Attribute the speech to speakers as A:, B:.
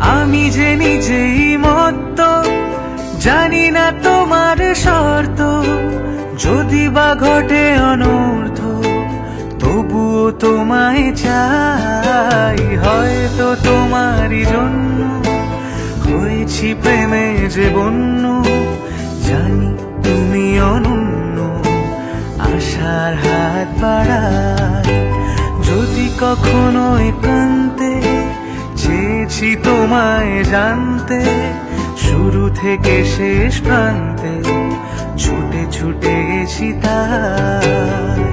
A: আমি যে নিজেই মত্ত, জানি না তোমার শর্ত। যদি বা ঘটে অনর্থ, তবুও তোমায় চাই। হয়তো তোমারই জন্য হয়েছি প্রেমে যে বন্য। জানি তুমি অনন্য, আশার হাত বাড়াই। যদি কখনো একান্তে চেয়েছি তোমায় জানতে, শুরু থেকে শেষ প্রান্তে ছুটে ছুটে গেছি তাই।